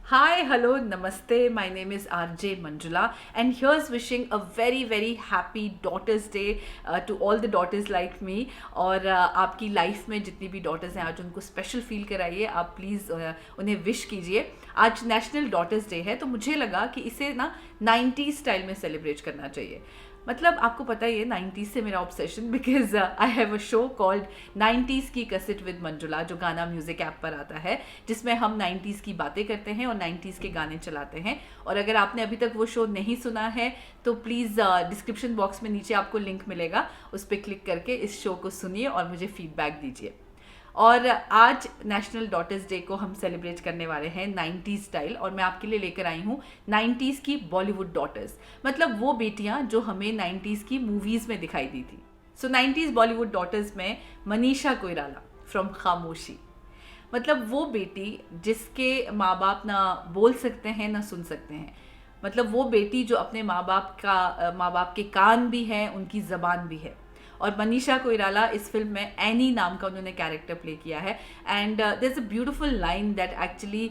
Hi, hello, namaste. My name is RJ Manjula, and here's wishing a very, very happy Daughters Day to all the daughters like me. और आपकी life में जितनी भी daughters हैं आज उनको special feel कराइए, आप प्लीज़ उन्हें विश कीजिए. आज नेशनल डॉटर्स डे है, तो मुझे लगा कि इसे ना 90s स्टाइल में सेलिब्रेट करना चाहिए. मतलब आपको पता ही है 90s से मेरा obsession, because I have a show called 90s की कसेट विद मंजुला, जो गाना म्यूजिक ऐप पर आता है, जिसमें हम 90s की बातें करते हैं और 90s के गाने चलाते हैं. और अगर आपने अभी तक वो शो नहीं सुना है तो प्लीज़ डिस्क्रिप्शन बॉक्स में नीचे आपको लिंक मिलेगा, उस पर क्लिक करके इस शो को सुनिए और मुझे फीडबैक दीजिए. और आज नेशनल डॉटर्स डे को हम सेलिब्रेट करने वाले हैं 90s स्टाइल, और मैं आपके लिए लेकर आई हूँ 90s की बॉलीवुड डॉटर्स, मतलब वो बेटियाँ जो हमें 90s की मूवीज़ में दिखाई दी थी. सो 90s बॉलीवुड डॉटर्स में मनीषा कोइराला फ्रॉम खामोशी, मतलब वो बेटी जिसके माँ बाप ना बोल सकते हैं ना सुन सकते हैं. मतलब वो बेटी जो अपने माँ बाप के कान भी हैं, उनकी ज़बान भी है. और मनीषा कोइराला इस फिल्म में एनी नाम का उन्होंने कैरेक्टर प्ले किया है. And there is a beautiful line that actually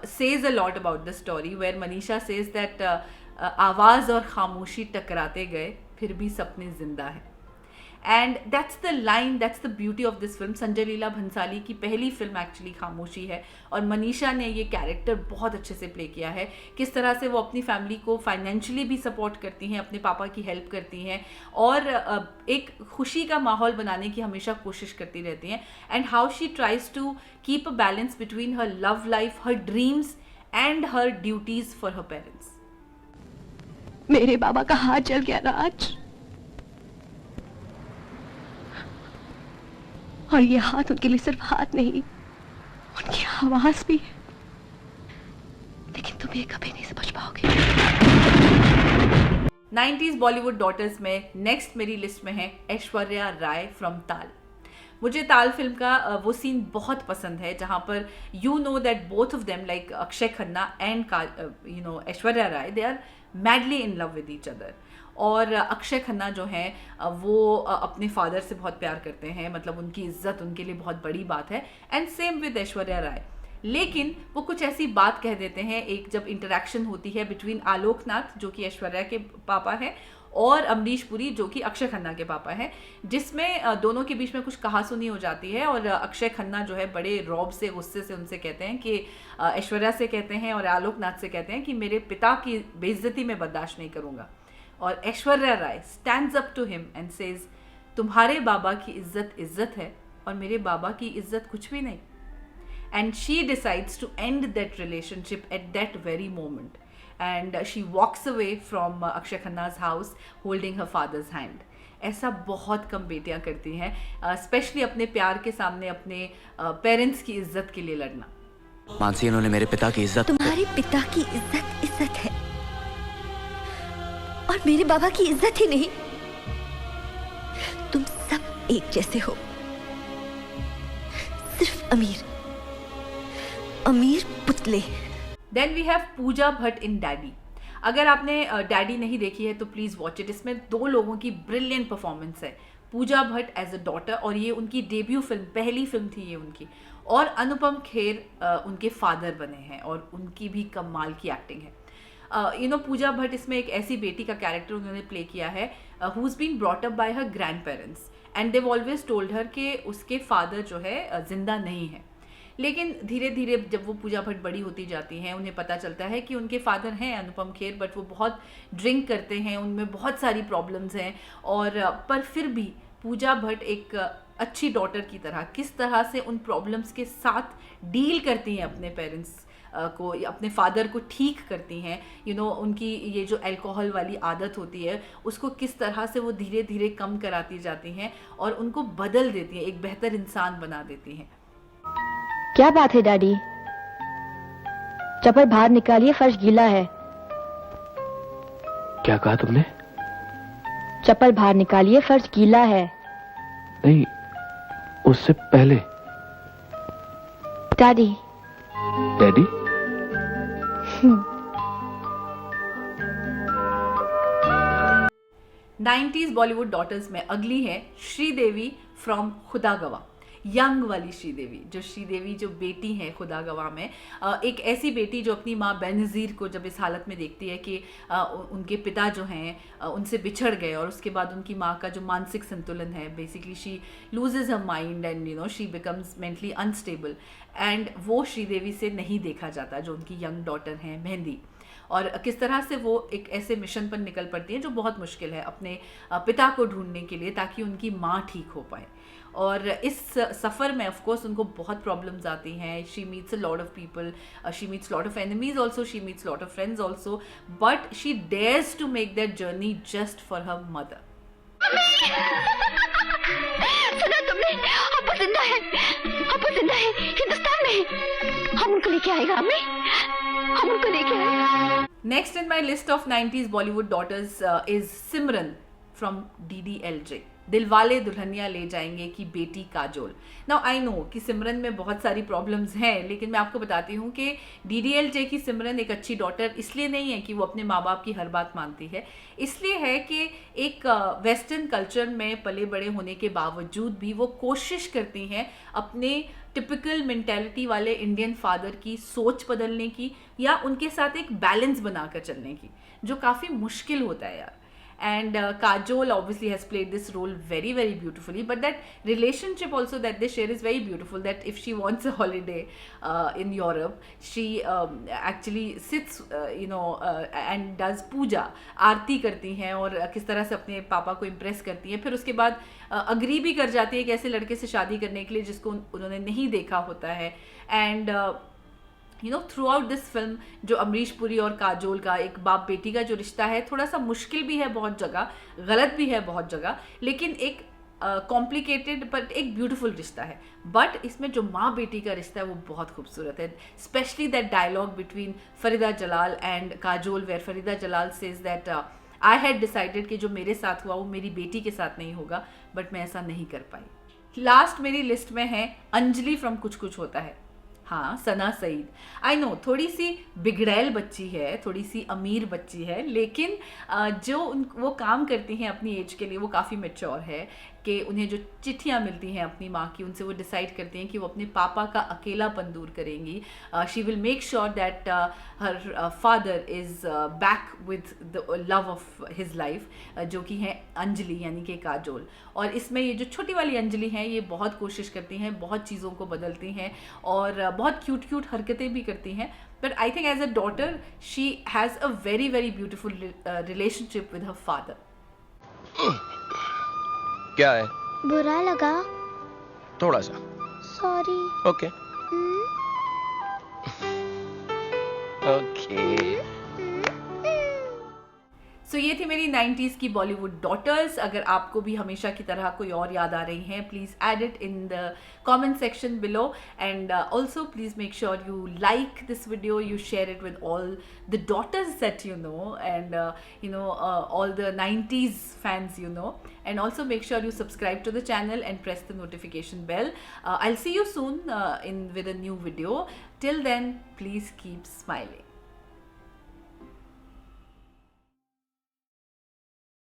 says a lot about the story, where Manisha says that आवाज़ और खामोशी टकराते गए फिर भी सपने जिंदा है. And that's the line, that's the beauty of this film. Sanjay Leela Bhansali की पहली फिल्म एक्चुअली खामोशी है, और मनीषा ने ये कैरेक्टर बहुत अच्छे से प्ले किया है. किस तरह से वो अपनी फैमिली को फाइनेंशियली भी सपोर्ट करती हैं, अपने पापा की हेल्प करती हैं, और एक खुशी का माहौल बनाने की हमेशा कोशिश करती रहती हैं. And how she tries to keep a balance between her love life, her dreams and her duties for her parents. मेरे बाबा का हाथ जल गया ना आज, और ये हाथ उनके लिए सिर्फ हाथ नहीं, उनकी आवाज भी है. लेकिन तुम ये कभी नहीं समझ पाओगे. 90s बॉलीवुड डॉटर्स में नेक्स्ट मेरी लिस्ट में है ऐश्वर्या राय फ्रॉम ताल. मुझे ताल फिल्म का वो सीन बहुत पसंद है जहाँ पर you know that both of them, like Akshay Khanna and Aishwarya Rai, they are madly in love with each other. और अक्षय खन्ना जो हैं वो अपने फादर से बहुत प्यार करते हैं, मतलब उनकी इज्जत उनके लिए बहुत बड़ी बात है. And same with Aishwarya Rai. लेकिन वो कुछ ऐसी बात कह देते हैं एक जब इंटरेक्शन होती है बिटवीन आलोकनाथ जो कि ऐश्वर्या के पापा हैं और अमरीश पुरी जो कि अक्षय खन्ना के पापा हैं, जिसमें दोनों के बीच में कुछ कहासुनी हो जाती है. और अक्षय खन्ना जो है बड़े रौब से, गुस्से से उनसे कहते हैं कि ऐश्वर्या से कहते हैं और आलोकनाथ से कहते हैं कि मेरे पिता की बेइज्जती मैं बर्दाश्त नहीं करूँगा. और Aishwarya Rai stands up to him and says, तुम्हारे बाबा की इज्जत इज्जत है और मेरे बाबा की इज्जत कुछ भी नहीं. And she decides to end that relationship at that very moment, and she walks away from Akshay Khanna's house holding her father's hand. ऐसा बहुत कम बेटियां करती हैं, स्पेशली अपने प्यार के सामने अपने पेरेंट्स की इज्जत के लिए लड़ना. मानसी, उन्होंने मेरे पिता की इज्जत, तुम्हारे पिता की इज्जत इज्जत है और मेरे बाबा की इज्जत ही नहीं. तुम सब एक जैसे हो, सिर्फ अमीर अमीर पुतले. Then we have Pooja Bhatt in Daddy. अगर आपने डैडी नहीं देखी है तो प्लीज़ वॉच इट. इसमें दो लोगों की ब्रिलियंट परफॉर्मेंस है. Pooja Bhatt as a daughter, और ये उनकी डेब्यू फिल्म, पहली फिल्म थी ये उनकी. और अनुपम खेर उनके फादर बने हैं और उनकी भी कमाल की एक्टिंग है. पूजा भट्ट इसमें एक ऐसी बेटी का कैरेक्टर उन्होंने प्ले किया है who is been brought up by her grandparents, and they've always told her कि उसके फादर जो है जिंदा नहीं है. लेकिन धीरे धीरे जब वो पूजा भट्ट बड़ी होती जाती हैं, उन्हें पता चलता है कि उनके फादर हैं अनुपम खेर, बट वो बहुत ड्रिंक करते हैं, उनमें बहुत सारी प्रॉब्लम्स हैं. और पर फिर भी पूजा भट्ट एक अच्छी डॉटर की तरह किस तरह से उन प्रॉब्लम्स के साथ डील करती हैं, अपने पेरेंट्स को, अपने फादर को ठीक करती हैं. उनकी ये जो अल्कोहल वाली आदत होती है उसको किस तरह से वो धीरे धीरे कम कराती जाती हैं और उनको बदल देती हैं, एक बेहतर इंसान बना देती हैं. क्या बात है डैडी, चप्पल बाहर निकालिए, फर्श गीला है. क्या कहा तुमने? चप्पल बाहर निकालिए, फर्श गीला है. नहीं, उससे पहले. Daddy. Daddy? 90s Bollywood daughters में अगली है श्रीदेवी फ्रॉम खुदा गवाह. यंग वाली श्रीदेवी, जो श्रीदेवी जो बेटी है खुदा गवाह में, एक ऐसी बेटी जो अपनी माँ बेनज़ीर को जब इस हालत में देखती है कि उनके पिता जो हैं उनसे बिछड़ गए, और उसके बाद उनकी माँ का जो मानसिक संतुलन है, basically she loses her mind and she becomes mentally unstable, and वो श्रीदेवी से नहीं देखा जाता, जो उनकी यंग डॉटर हैं मेहंदी। और किस तरह से वो एक ऐसे मिशन पर निकल पड़ती है जो बहुत मुश्किल है अपने पिता को ढूंढने के लिए, ताकि उनकी माँ ठीक हो पाए। और इस सफ़र में ऑफ कोर्स उनको बहुत प्रॉब्लम्स आती हैं। She meets a lot of people, she meets lot of enemies also, she meets lot of friends also, but she dares to make that journey just for her mother. सुना तुमने? अब्बू जिंदा है, अब्बू जिंदा है, हिंदुस्तान में। हम उनको लेके आएगा, अम्मी, हम उनको लेके आएगा। Next in my list of 90s Bollywood daughters is Simran from DDLJ, Dilwale Dulhania ले जाएंगे की बेटी काजोल। नाउ आई नो कि सिमरन में बहुत सारी प्रॉब्लम्स हैं, लेकिन मैं आपको बताती हूँ कि DDLJ की सिमरन एक अच्छी डॉटर इसलिए नहीं है कि वो अपने माँ बाप की हर बात मानती है, इसलिए है कि एक वेस्टर्न कल्चर में पले बड़े होने के बावजूद भी वो कोशिश करती हैं अपने टिपिकल मेंटेलिटी वाले इंडियन फादर की सोच बदलने की, या उनके साथ एक बैलेंस बनाकर चलने की, जो काफ़ी मुश्किल होता है यार। And Kajol obviously has played this role very, very beautifully, but that relationship also that they share is very beautiful, that if she wants a holiday in Europe, she actually sits and does puja, आरती करती हैं और किस तरह से अपने पापा को impress करती हैं, फिर उसके बाद अग्री भी कर जाती है एक ऐसे लड़के से शादी करने के लिए जिसको उन्होंने नहीं देखा होता है। And through out this film जो अमरीश पुरी और काजोल का एक बाप बेटी का जो रिश्ता है, थोड़ा सा मुश्किल भी है बहुत जगह, गलत भी है बहुत जगह, लेकिन एक कॉम्प्लिकेटेड बट एक ब्यूटीफुल रिश्ता है। बट इसमें जो माँ बेटी का रिश्ता है वो बहुत खूबसूरत है, specially that dialogue between Farida Jalal and Kajol, where Farida Jalal says that I had decided कि जो मेरे साथ हुआ वो मेरी बेटी के साथ नहीं होगा, बट मैं ऐसा नहीं कर पाई। लास्ट मेरी लिस्ट में है अंजलि फ्रॉम कुछ कुछ होता है। हाँ, सना सईद, आई नो थोड़ी सी बिगड़ैल बच्ची है, थोड़ी सी अमीर बच्ची है, लेकिन जो वो काम करती हैं अपनी एज के लिए वो काफ़ी मैच्योर है कि उन्हें जो चिट्ठियाँ मिलती हैं अपनी माँ की, उनसे वो डिसाइड करती हैं कि वो अपने पापा का अकेलापन दूर करेंगी। She will make sure that her father is back with the love of his life, जो कि है अंजलि यानी कि काजोल। और इसमें ये जो छोटी वाली अंजलि हैं ये बहुत कोशिश करती हैं, बहुत चीज़ों को बदलती हैं और बहुत क्यूट क्यूट हरकतें भी करती हैं, but I think as a daughter she has a very very beautiful relationship with her father. क्या है? बुरा लगा? थोड़ा सा। सॉरी। Okay okay. सो ये थी मेरी 90s की बॉलीवुड डॉटर्स। अगर आपको भी हमेशा की तरह कोई और याद आ रही हैं, please add it in the comment section below, and also please make sure you like this video, you share it with all the daughters that you know, and all the 90s fans you know, and also make sure you subscribe to the channel and press the notification bell. I'll see you soon with a new video. Till then, please keep smiling.